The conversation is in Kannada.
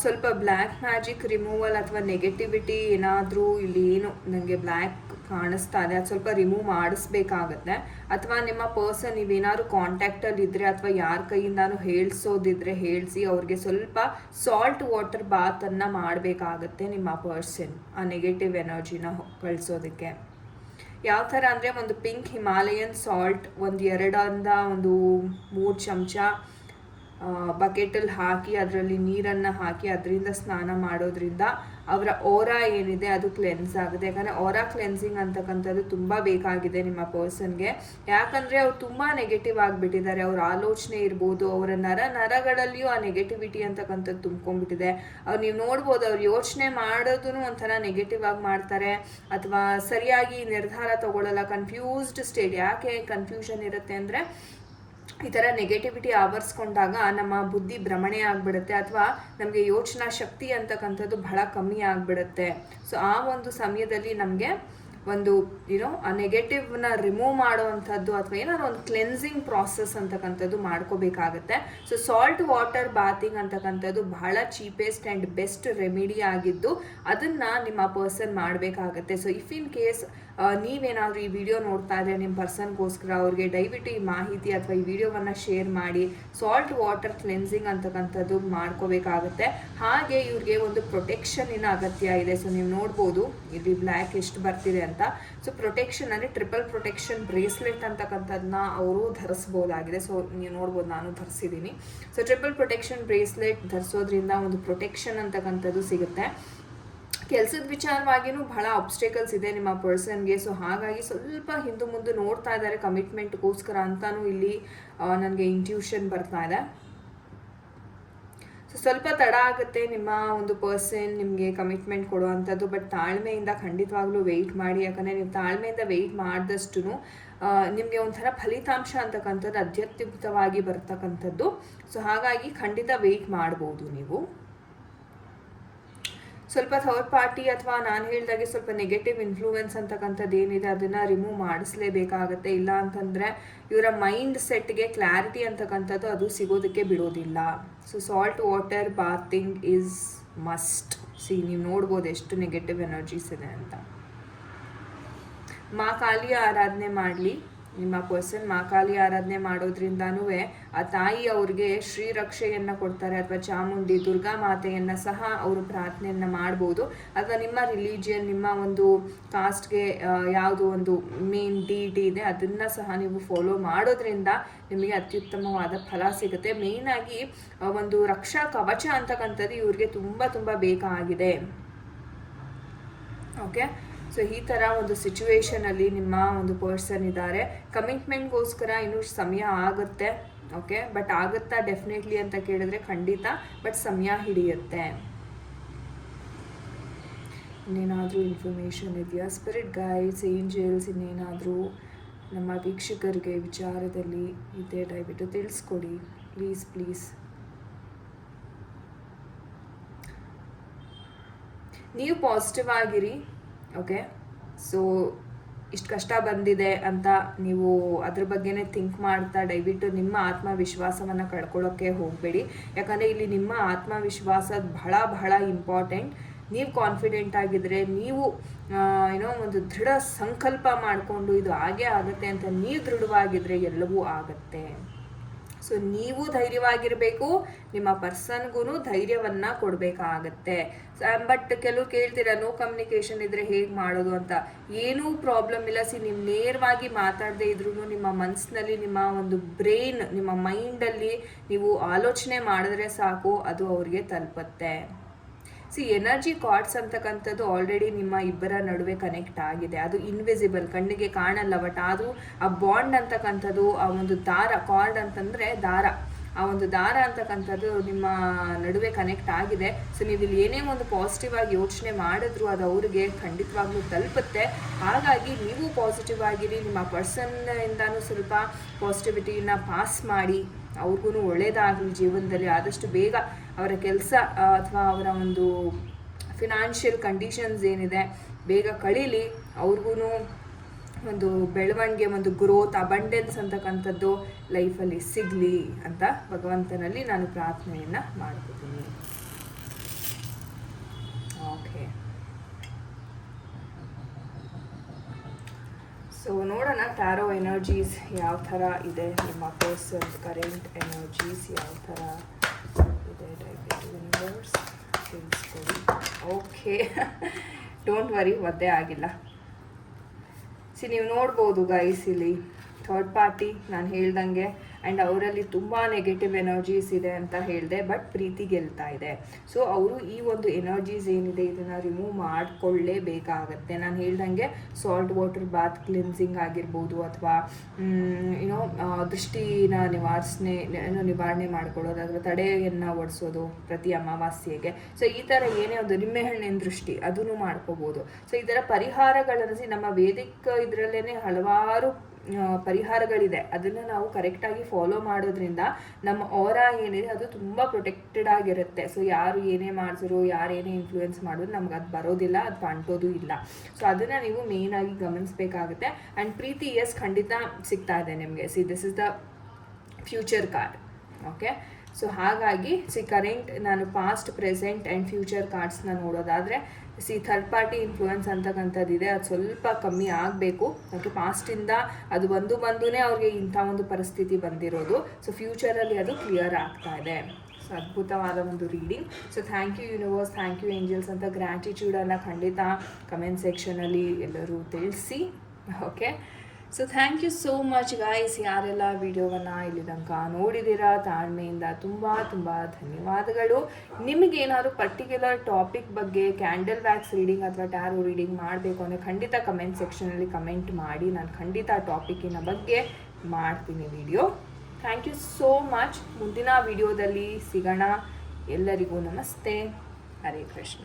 ಸ್ವಲ್ಪ ಬ್ಲ್ಯಾಕ್ ಮ್ಯಾಜಿಕ್ ರಿಮೂವಲ್ ಅಥವಾ ನೆಗೆಟಿವಿಟಿ ಏನಾದರೂ ಇಲ್ಲಿ ಏನು ನನಗೆ ಬ್ಲ್ಯಾಕ್ ಕಾಣಿಸ್ತಾ ಇದೆ, ಅದು ಸ್ವಲ್ಪ ರಿಮೂವ್ ಮಾಡಿಸ್ಬೇಕಾಗತ್ತೆ. ಅಥವಾ ನಿಮ್ಮ ಪರ್ಸನ್ ನೀವೇನಾದ್ರು ಕಾಂಟ್ಯಾಕ್ಟಲ್ಲಿ ಇದ್ದರೆ ಅಥವಾ ಯಾರ ಕೈಯಿಂದಾನು ಹೇಳಿಸೋದಿದ್ರೆ ಹೇಳಿಸಿ ಅವ್ರಿಗೆ ಸ್ವಲ್ಪ ಸಾಲ್ಟ್ ವಾಟರ್ ಬಾತನ್ನು ಮಾಡಬೇಕಾಗತ್ತೆ ನಿಮ್ಮ ಪರ್ಸನ್ ಆ ನೆಗೆಟಿವ್ ಎನರ್ಜಿನ ಕಳಿಸೋದಕ್ಕೆ. ಯಾವ ಥರ ಅಂದರೆ ಒಂದು ಪಿಂಕ್ ಹಿಮಾಲಯನ್ ಸಾಲ್ಟ್ ಒಂದು 2-3 ಚಮಚ ಬಕೆಟಲ್ಲಿ ಹಾಕಿ ಅದರಲ್ಲಿ ನೀರನ್ನು ಹಾಕಿ ಅದರಿಂದ ಸ್ನಾನ ಮಾಡೋದ್ರಿಂದ ಅವರ ಓರಾ ಏನಿದೆ ಅದು ಕ್ಲೆನ್ಸ್ ಆಗುತ್ತೆ. ಯಾಕಂದರೆ ಓರಾ ಕ್ಲೆನ್ಸಿಂಗ್ ಅಂತಕ್ಕಂಥದ್ದು ತುಂಬ ಬೇಕಾಗಿದೆ ನಿಮ್ಮ ಪರ್ಸನ್ಗೆ. ಯಾಕಂದರೆ ಅವ್ರು ತುಂಬ ನೆಗೆಟಿವ್ ಆಗಿಬಿಟ್ಟಿದ್ದಾರೆ. ಅವ್ರ ಆಲೋಚನೆ ಇರ್ಬೋದು, ಅವರ ನರಗಳಲ್ಲಿಯೂ ಆ ನೆಗೆಟಿವಿಟಿ ಅಂತಕ್ಕಂಥದ್ದು ತುಂಬ್ಕೊಂಡ್ಬಿಟ್ಟಿದೆ. ಅವ್ರು ನೀವು ನೋಡ್ಬೋದು, ಅವ್ರು ಯೋಚನೆ ಮಾಡೋದೂ ಒಂಥರ ನೆಗೆಟಿವ್ ಆಗಿ ಮಾಡ್ತಾರೆ ಅಥವಾ ಸರಿಯಾಗಿ ನಿರ್ಧಾರ ತಗೊಳ್ಳಲ್ಲ. Confused state. ಯಾಕೆ ಕನ್ಫ್ಯೂಷನ್ ಇರುತ್ತೆ ಅಂದರೆ ಈ ಥರ ನೆಗೆಟಿವಿಟಿ ಆವರಿಸ್ಕೊಂಡಾಗ ನಮ್ಮ ಬುದ್ಧಿ ಭ್ರಮಣೆ ಆಗಿಬಿಡುತ್ತೆ ಅಥವಾ ನಮಗೆ ಯೋಚನಾ ಶಕ್ತಿ ಅಂತಕ್ಕಂಥದ್ದು ಬಹಳ ಕಮ್ಮಿ ಆಗಿಬಿಡುತ್ತೆ. ಸೊ ಆ ಒಂದು ಸಮಯದಲ್ಲಿ ನಮಗೆ ಒಂದು ಆ ನೆಗೆಟಿವ್ನ ರಿಮೂವ್ ಮಾಡುವಂಥದ್ದು ಅಥವಾ ಏನಾದ್ರು ಒಂದು ಕ್ಲೆನ್ಸಿಂಗ್ ಪ್ರಾಸೆಸ್ ಅಂತಕ್ಕಂಥದ್ದು ಮಾಡ್ಕೋಬೇಕಾಗತ್ತೆ. ಸೊ ಸಾಲ್ಟ್ ವಾಟರ್ ಬಾತಿಂಗ್ ಅಂತಕ್ಕಂಥದ್ದು ಬಹಳ ಚೀಪೆಸ್ಟ್ ಆ್ಯಂಡ್ ಬೆಸ್ಟ್ ರೆಮಿಡಿ ಆಗಿದ್ದು ಅದನ್ನು ನಿಮ್ಮ ಪರ್ಸನ್ ಮಾಡಬೇಕಾಗತ್ತೆ. ಸೊ ಇಫ್ ಇನ್ ಕೇಸ್ ನೀವೇನಾದರೂ ಈ ವಿಡಿಯೋ ನೋಡ್ತಾ ಇದ್ರೆ ನಿಮ್ಮ ಪರ್ಸನ್ಗೋಸ್ಕರ ಅವ್ರಿಗೆ ದಯವಿಟ್ಟು ಈ ಮಾಹಿತಿ ಅಥವಾ ಈ ವಿಡಿಯೋವನ್ನು ಶೇರ್ ಮಾಡಿ ಸಾಲ್ಟ್ ವಾಟರ್ ಕ್ಲೆನ್ಸಿಂಗ್ ಅಂತಕ್ಕಂಥದ್ದು ಮಾಡ್ಕೋಬೇಕಾಗುತ್ತೆ. ಹಾಗೆ ಇವ್ರಿಗೆ ಒಂದು ಪ್ರೊಟೆಕ್ಷನ್ನಿನ ಅಗತ್ಯ ಇದೆ. ಸೊ ನೀವು ನೋಡ್ಬೋದು ಇಲ್ಲಿ ಬ್ಲ್ಯಾಕ್ ಎಷ್ಟು ಬರ್ತಿದೆ ಅಂತ. ಸೊ ಪ್ರೊಟೆಕ್ಷನ್ ಅಂದರೆ ಟ್ರಿಪಲ್ ಪ್ರೊಟೆಕ್ಷನ್ ಬ್ರೇಸ್ಲೆಟ್ ಅಂತಕ್ಕಂಥದ್ದನ್ನ ಅವರು ಧರಿಸ್ಬೋದಾಗಿದೆ. ಸೊ ನೀವು ನೋಡ್ಬೋದು, ನಾನು ಧರಿಸಿದ್ದೀನಿ. ಸೊ ಟ್ರಿಪಲ್ ಪ್ರೊಟೆಕ್ಷನ್ ಬ್ರೇಸ್ಲೆಟ್ ಧರಿಸೋದ್ರಿಂದ ಒಂದು ಪ್ರೊಟೆಕ್ಷನ್ ಅಂತಕ್ಕಂಥದ್ದು ಸಿಗುತ್ತೆ. ಕೆಲಸದ ವಿಚಾರವಾಗಿಯೂ ಬಹಳ ಆಬ್ಸ್ಟೇಕಲ್ಸ್ ಇದೆ ನಿಮ್ಮ ಪರ್ಸನ್ಗೆ. ಸೊ ಹಾಗಾಗಿ ಸ್ವಲ್ಪ ಹಿಂದೆ ಮುಂದೆ ನೋಡ್ತಾ ಇದ್ದಾರೆ ಕಮಿಟ್ಮೆಂಟ್ಗೋಸ್ಕರ ಅಂತಾನು ಇಲ್ಲಿ ನನಗೆ ಇಂಟ್ಯೂಷನ್ ಬರ್ತಾ ಇದೆ. ಸೊ ಸ್ವಲ್ಪ ತಡ ಆಗುತ್ತೆ ನಿಮ್ಮ ಒಂದು ಪರ್ಸನ್ ನಿಮಗೆ ಕಮಿಟ್ಮೆಂಟ್ ಕೊಡುವಂಥದ್ದು. ಬಟ್ ತಾಳ್ಮೆಯಿಂದ ಖಂಡಿತವಾಗ್ಲೂ ವೆಯ್ಟ್ ಮಾಡಿ. ಯಾಕಂದರೆ ನೀವು ತಾಳ್ಮೆಯಿಂದ ವೆಯ್ಟ್ ಮಾಡಿದಷ್ಟು ನಿಮಗೆ ಒಂಥರ ಫಲಿತಾಂಶ ಅಂತಕ್ಕಂಥದ್ದು ಅತ್ಯದ್ಭುತವಾಗಿ ಬರ್ತಕ್ಕಂಥದ್ದು. ಸೊ ಹಾಗಾಗಿ ಖಂಡಿತ ವೆಯ್ಟ್ ಮಾಡ್ಬೋದು ನೀವು. ಸ್ವಲ್ಪ ಥರ್ಡ್ ಪಾರ್ಟಿ ಅಥವಾ ನಾನು ಹೇಳಿದಾಗೆ ಸ್ವಲ್ಪ ನೆಗೆಟಿವ್ ಇನ್ಫ್ಲೂಯೆನ್ಸ್ ಅಂತಕ್ಕಂಥದ್ದು ಏನಿದೆ ಅದನ್ನು ರಿಮೂವ್ ಮಾಡಿಸ್ಲೇಬೇಕಾಗತ್ತೆ. ಇಲ್ಲ ಅಂತಂದರೆ ಇವರ ಮೈಂಡ್ ಸೆಟ್ಗೆ ಕ್ಲಾರಿಟಿ ಅಂತಕ್ಕಂಥದ್ದು ಅದು ಸಿಗೋದಕ್ಕೆ ಬಿಡೋದಿಲ್ಲ. So salt water bathing is must. ನೀವು ನೋಡ್ಬೋದು ಎಷ್ಟು ನೆಗೆಟಿವ್ ಎನರ್ಜೀಸ್ ಇದೆ ಅಂತ. ಮಾ ಕಾಳಿಯ ಆರಾಧನೆ ಮಾಡಲಿ ನಿಮ್ಮ ಪರ್ಸನ್. ಮಾ ಕಾಳಿ ಆರಾಧನೆ ಮಾಡೋದ್ರಿಂದನೂ ಆ ತಾಯಿ ಅವ್ರಿಗೆ ಶ್ರೀರಕ್ಷೆಯನ್ನು ಕೊಡ್ತಾರೆ. ಅಥವಾ ಚಾಮುಂಡಿ ದುರ್ಗಾ ಮಾತೆಯನ್ನು ಸಹ ಅವರು ಪ್ರಾರ್ಥನೆಯನ್ನು ಮಾಡ್ಬೋದು. ಅಥವಾ ನಿಮ್ಮ ರಿಲಿಜಿಯನ್, ನಿಮ್ಮ ಒಂದು ಕಾಸ್ಟ್ಗೆ ಯಾವುದು ಒಂದು ಮೇನ್ ಡಿಟಿ ಇದೆ ಅದನ್ನು ಸಹ ನೀವು ಫಾಲೋ ಮಾಡೋದ್ರಿಂದ ನಿಮಗೆ ಅತ್ಯುತ್ತಮವಾದ ಫಲ ಸಿಗುತ್ತೆ. ಮೇಯ್ನಾಗಿ ಒಂದು ರಕ್ಷಾ ಕವಚ ಅಂತಕ್ಕಂಥದ್ದು ಇವ್ರಿಗೆ ತುಂಬ ತುಂಬ ಬೇಕಾಗಿದೆ. ಓಕೆ, ಸೊ ಈ ಥರ ಒಂದು ಸಿಚುವೇಶನಲ್ಲಿ ನಿಮ್ಮ ಒಂದು ಪರ್ಸನ್ ಇದ್ದಾರೆ. ಕಮಿಟ್ಮೆಂಟ್ಗೋಸ್ಕರ ಇನ್ನೂ ಸಮಯ ಆಗುತ್ತೆ. ಓಕೆ, ಬಟ್ ಆಗುತ್ತಾ ಡೆಫಿನೆಟ್ಲಿ ಅಂತ ಕೇಳಿದ್ರೆ ಖಂಡಿತ, ಬಟ್ ಸಮಯ ಹಿಡಿಯುತ್ತೆ. ಇನ್ನೇನಾದರೂ ಇನ್ಫಾರ್ಮೇಷನ್ ಇದೆಯಾ? ಸ್ಪಿರಿಟ್ ಗೈಡ್ಸ್, ಏಂಜಲ್ಸ್ ಇನ್ನೇನಾದರೂ ನಮ್ಮ ವೀಕ್ಷಕರಿಗೆ ವಿಚಾರದಲ್ಲಿ ಇದೆ ದಯವಿಟ್ಟು ತಿಳಿಸ್ಕೊಡಿ ಪ್ಲೀಸ್ ಪ್ಲೀಸ್. ನೀವು ಪಾಸಿಟಿವ್ ಆಗಿರಿ. ಓಕೆ, ಸೊ ಇಷ್ಟು ಕಷ್ಟ ಬಂದಿದೆ ಅಂತ ನೀವು ಅದ್ರ ಬಗ್ಗೆನೇ ಥಿಂಕ್ ಮಾಡ್ತಾ ದಯವಿಟ್ಟು ನಿಮ್ಮ ಆತ್ಮವಿಶ್ವಾಸವನ್ನು ಕಳ್ಕೊಳ್ಳೋಕ್ಕೆ ಹೋಗಬೇಡಿ. ಯಾಕಂದರೆ ಇಲ್ಲಿ ನಿಮ್ಮ ಆತ್ಮವಿಶ್ವಾಸ ಬಹಳ ಬಹಳ ಇಂಪಾರ್ಟೆಂಟ್. ನೀವು ಕಾನ್ಫಿಡೆಂಟ್ ಆಗಿದ್ದರೆ, ನೀವು ಏನೋ ಒಂದು ದೃಢ ಸಂಕಲ್ಪ ಮಾಡಿಕೊಂಡು ಇದು ಆಗೇ ಆಗುತ್ತೆ ಅಂತ ನೀವು ದೃಢವಾಗಿದ್ದರೆ ಎಲ್ಲವೂ ಆಗುತ್ತೆ. ಸೊ ನೀವು ಧೈರ್ಯವಾಗಿರಬೇಕು, ನಿಮ್ಮ ಪರ್ಸನ್ಗೂ ಧೈರ್ಯವನ್ನು ಕೊಡಬೇಕಾಗತ್ತೆ. ಬಟ್ ಕೆಲವು ಕೇಳ್ತೀರಾ ನೋ ಕಮ್ಯುನಿಕೇಷನ್ ಇದ್ದರೆ ಹೇಗೆ ಮಾಡೋದು ಅಂತ. ಏನೂ ಪ್ರಾಬ್ಲಮ್ ಇಲ್ಲ. ನೀವು ನೇರವಾಗಿ ಮಾತಾಡದೇ ಇದ್ರೂ ನಿಮ್ಮ ಮನಸ್ಸಿನಲ್ಲಿ, ನಿಮ್ಮ ಒಂದು ಬ್ರೈನ್, ನಿಮ್ಮ ಮೈಂಡಲ್ಲಿ ನೀವು ಆಲೋಚನೆ ಮಾಡಿದ್ರೆ ಸಾಕು, ಅದು ಅವ್ರಿಗೆ ತಲುಪುತ್ತೆ. ಎನರ್ಜಿ ಕಾರ್ಡ್ಸ್ ಅಂತಕ್ಕಂಥದ್ದು ಆಲ್ರೆಡಿ ನಿಮ್ಮ ಇಬ್ಬರ ನಡುವೆ ಕನೆಕ್ಟ್ ಆಗಿದೆ. ಅದು ಇನ್ವಿಸಿಬಲ್, ಕಣ್ಣಿಗೆ ಕಾಣಲ್ಲ. ಬಟ್ ಅದು ಆ ಬಾಂಡ್ ಅಂತಕ್ಕಂಥದ್ದು, ಆ ಒಂದು ದಾರ, ಕಾರ್ಡ್ ಅಂತಂದರೆ ದಾರ, ಆ ಒಂದು ದಾರ ಅಂತಕ್ಕಂಥದ್ದು ನಿಮ್ಮ ನಡುವೆ ಕನೆಕ್ಟ್ ಆಗಿದೆ. ಸೊ ನೀವು ಇಲ್ಲಿ ಏನೇ ಒಂದು ಪಾಸಿಟಿವ್ ಆಗಿ ಯೋಚನೆ ಮಾಡಿದ್ರು ಅದು ಅವ್ರಿಗೆ ಖಂಡಿತವಾಗ್ಲೂ ತಲುಪುತ್ತೆ. ಹಾಗಾಗಿ ನೀವು ಪಾಸಿಟಿವ್ ಆಗಿರಿ. ನಿಮ್ಮ ಪರ್ಸನ್ನಿಂದನೂ ಸ್ವಲ್ಪ ಪಾಸಿಟಿವಿಟಿನ ಪಾಸ್ ಮಾಡಿ, ಅವ್ರಿಗೂ ಒಳ್ಳೆಯದಾಗಲಿ ಜೀವನದಲ್ಲಿ. ಆದಷ್ಟು ಬೇಗ ಅವರ ಕೆಲಸ ಅಥವಾ ಅವರ ಒಂದು ಫಿನಾನ್ಷಿಯಲ್ ಕಂಡೀಷನ್ಸ್ ಏನಿದೆ ಬೇಗ ಕಳೀಲಿ. ಅವ್ರಿಗೂ ಒಂದು ಬೆಳವಣಿಗೆ, ಒಂದು ಗ್ರೋತ್, ಅಬಂಡೆನ್ಸ್ ಅಂತಕ್ಕಂಥದ್ದು ಲೈಫಲ್ಲಿ ಸಿಗಲಿ ಅಂತ ಭಗವಂತನಲ್ಲಿ ನಾನು ಪ್ರಾರ್ಥನೆಯನ್ನು ಮಾಡ್ಕೊತೀನಿ. ಸೊ ನೋಡೋಣ ಟ್ಯಾರೋ ಎನರ್ಜೀಸ್ ಯಾವ ಥರ ಇದೆ, ನಿಮ್ಮ ಪರ್ಸನ್ ಕರೆಂಟ್ ಎನರ್ಜೀಸ್ ಯಾವ ಥರ ಇದೆ. ಯೂನಿವರ್ಸ್ ತಿಳಿಸ್ಕೊಡಿ. ಓಕೆ ಡೋಂಟ್ ವರಿ, ಒದ್ದೆ ಆಗಿಲ್ಲ. ನೀವು ನೋಡ್ಬೋದು ಗೈಸ್, ಇಲ್ಲಿ ಥರ್ಡ್ ಪಾರ್ಟಿ ನಾನು ಹೇಳ್ದಂಗೆ ಆ್ಯಂಡ್ ಅವರಲ್ಲಿ ತುಂಬ ನೆಗೆಟಿವ್ ಎನರ್ಜೀಸ್ ಇದೆ ಅಂತ ಹೇಳಿದೆ, ಬಟ್ ಪ್ರೀತಿ ಗೆಲ್ತಾ ಇದೆ. ಸೊ ಅವರು ಈ ಒಂದು ಎನರ್ಜೀಸ್ ಏನಿದೆ ಇದನ್ನು ರಿಮೂವ್ ಮಾಡಿಕೊಳ್ಳೇಬೇಕಾಗತ್ತೆ. ನಾನು ಹೇಳ್ದಂಗೆ ಸಾಲ್ಟ್ ವಾಟರ್ ಬಾತ್ ಕ್ಲಿನ್ಸಿಂಗ್ ಆಗಿರ್ಬೋದು, ಅಥವಾ ಏನೋ ದೃಷ್ಟಿನ ನಿವಾರಣೆ ಮಾಡ್ಕೊಳ್ಳೋದು, ಅಥವಾ ತಡೆಯನ್ನು ಒಡಿಸೋದು ಪ್ರತಿ ಅಮಾವಾಸ್ಯೆಗೆ. ಸೊ ಈ ಥರ ಏನೇ ಒಂದು ನಿಂಬೆಹಣ್ಣಿನ ದೃಷ್ಟಿ ಅದನ್ನು ಮಾಡ್ಕೋಬೋದು. ಸೊ ಈ ಥರ ಪರಿಹಾರಗಳನ್ನು ನಮ್ಮ ವೇದಿಕ್ ಇದರಲ್ಲೇ ಹಲವಾರು ಪರಿಹಾರಗಳಿದೆ. ಅದನ್ನು ನಾವು ಕರೆಕ್ಟಾಗಿ ಫಾಲೋ ಮಾಡೋದ್ರಿಂದ ನಮ್ಮ ಆರಾ ಏನಿದೆ ಅದು ತುಂಬ ಪ್ರೊಟೆಕ್ಟೆಡ್ ಆಗಿರುತ್ತೆ. ಸೊ ಯಾರು ಏನೇ ಮಾಡಿದ್ರು, ಯಾರೇನೇ ಇನ್ಫ್ಲೂಯೆನ್ಸ್ ಮಾಡಿದ್ರು ನಮ್ಗೆ ಅದು ಬರೋದಿಲ್ಲ, ಅದು ಅಂಟೋದು ಇಲ್ಲ. ಸೊ ಅದನ್ನು ನೀವು ಮೇಯ್ನಾಗಿ ಗಮನಿಸಬೇಕಾಗುತ್ತೆ. ಆ್ಯಂಡ್ ಪ್ರೀತಿ ಖಂಡಿತ ಸಿಗ್ತಾ ಇದೆ ನಿಮಗೆ. This is the future card. Okay, so ಹಾಗಾಗಿ ಕರೆಂಟ್ ನಾನು ಪಾಸ್ಟ್, ಪ್ರೆಸೆಂಟ್ ಆ್ಯಂಡ್ ಫ್ಯೂಚರ್ ಕಾರ್ಡ್ಸ್ನ ನೋಡೋದಾದರೆ ಥರ್ಡ್ ಪಾರ್ಟಿ ಇನ್ಫ್ಲೂಯೆನ್ಸ್ ಅಂತಕ್ಕಂಥದ್ದಿದೆ, ಅದು ಸ್ವಲ್ಪ ಕಮ್ಮಿ ಆಗಬೇಕು. ಓಕೆ, ಪಾಸ್ಟಿಂದ ಅದು ಬಂದೂನೇ ಅವ್ರಿಗೆ ಇಂಥ ಒಂದು ಪರಿಸ್ಥಿತಿ ಬಂದಿರೋದು. ಸೊ ಫ್ಯೂಚರಲ್ಲಿ ಅದು ಕ್ಲಿಯರ್ ಆಗ್ತಾ ಇದೆ. ಸೊ ಅದ್ಭುತವಾದ ಒಂದು reading. So thank you universe, thank you angels ಅಂತ ಗ್ರ್ಯಾಟಿಟ್ಯೂಡನ್ನು ಖಂಡಿತ ಕಮೆಂಟ್ ಸೆಕ್ಷನಲ್ಲಿ ಎಲ್ಲರೂ ತಿಳಿಸಿ. Okay, so thank you so much guys. ಯಾರೆಲ್ಲ ವಿಡಿಯೋವನ್ನು ಇಲ್ಲಿ ತನಕ ನೋಡಿದ್ದೀರಾ ತಾಳ್ಮೆಯಿಂದ ತುಂಬ ತುಂಬ ಧನ್ಯವಾದಗಳು. ನಿಮಗೇನಾದರೂ ಪರ್ಟಿಕ್ಯುಲರ್ ಟಾಪಿಕ್ ಬಗ್ಗೆ ಕ್ಯಾಂಡಲ್ ವ್ಯಾಕ್ಸ್ ರೀಡಿಂಗ್ ಅಥವಾ ಟ್ಯಾರೋ ರೀಡಿಂಗ್ ಮಾಡಬೇಕು ಅಂದರೆ ಖಂಡಿತ ಕಮೆಂಟ್ ಸೆಕ್ಷನಲ್ಲಿ ಕಮೆಂಟ್ ಮಾಡಿ, ನಾನು ಖಂಡಿತ ಆ ಟಾಪಿಕ್ಕಿನ ಬಗ್ಗೆ ಮಾಡ್ತೀನಿ video. Thank you so much. ಮುಂದಿನ ವಿಡಿಯೋದಲ್ಲಿ ಸಿಗೋಣ. ಎಲ್ಲರಿಗೂ ನಮಸ್ತೆ. ಹರೇ ಕೃಷ್ಣ.